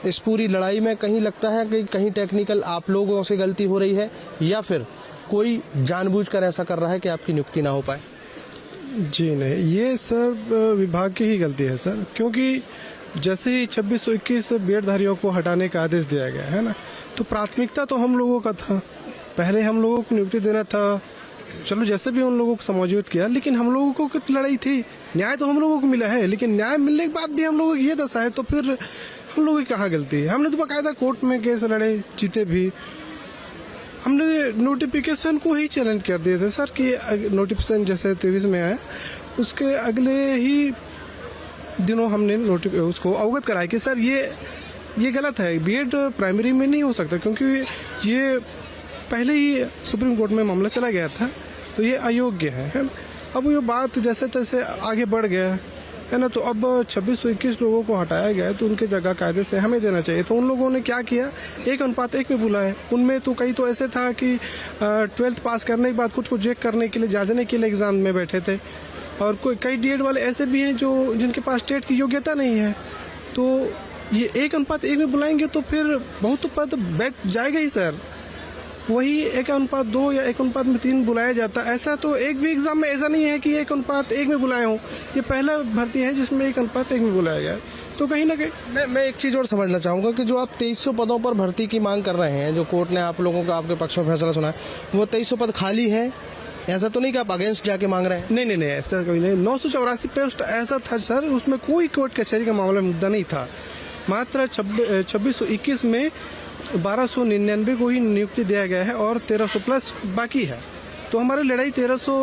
इस पूरी लड़ाई में कहीं लगता है कि कहीं टेक्निकल आप लोगों से गलती हो रही है या फिर कोई जानबूझकर ऐसा कर रहा है कि आपकी नियुक्ति ना हो पाए? जी नहीं, ये सर विभाग की ही गलती है सर, क्योंकि जैसे ही 2621 बीएडधारियों को हटाने का आदेश दिया गया है ना, तो प्राथमिकता तो हम लोगों का था। पहले हम लोगों को नियुक्ति देना था, चलो जैसे भी उन लोगों को समायोजित किया, लेकिन हम लोगों को कितनी लड़ाई थी। न्याय तो हम लोगों को मिला है, लेकिन न्याय मिलने के बाद भी हम लोगों की ये दशा है, तो फिर हम लोगों की कहाँ गलती है? हमने तो बाकायदा कोर्ट में केस लड़े, जीते भी। हमने नोटिफिकेशन को ही चैलेंज कर दिए थे सर कि नोटिफिकेशन जैसे 23 में आया, उसके अगले ही दिनों हमने उसको अवगत कराया कि सर ये गलत है, बीएड प्राइमरी में नहीं हो सकता, क्योंकि ये पहले ही सुप्रीम कोर्ट में मामला चला गया था, तो ये अयोग्य है। अब ये बात जैसे तैसे आगे बढ़ गया है ना, तो अब 2621 लोगों को हटाया गया है, तो उनके जगह कायदे से हमें देना चाहिए। तो उन लोगों ने क्या किया, 1:1 में बुलाए। उनमें तो कई तो ऐसे था कि 12th पास करने के बाद कुछ को चेक करने के लिए, जांचने के लिए एग्जाम में बैठे थे, और कई डीएड वाले ऐसे भी हैं जो जिनके पास स्टेट की योग्यता नहीं है। तो ये 1:1 में बुलाएंगे तो फिर बहुत पद बैठ जाएगा ही सर। वही 1:2 या 1:3 बुलाया जाता। ऐसा तो एक भी एग्जाम में ऐसा नहीं है कि 1:1 में बुलाए हों। ये पहला भर्ती है जिसमें 1:1 में बुलाया गया। तो कहीं ना कहीं मैं एक चीज़ और समझना चाहूँगा कि जो आप 2300 पदों पर भर्ती की मांग कर रहे हैं, जो कोर्ट ने आप लोगों का आपके पक्ष में फैसला सुना है, वो 2300 पद खाली है? ऐसा तो नहीं कि आप अगेंस्ट जाके मांग रहे हैं? नहीं, ऐसा कभी नहीं। 984 पोस्ट ऐसा था सर, उसमें कोई कोर्ट कचहरी का मामला मुद्दा नहीं था। मात्र 2621 में 1299 को ही नियुक्ति दिया गया है और 1300 प्लस बाकी है। तो हमारी लड़ाई 1300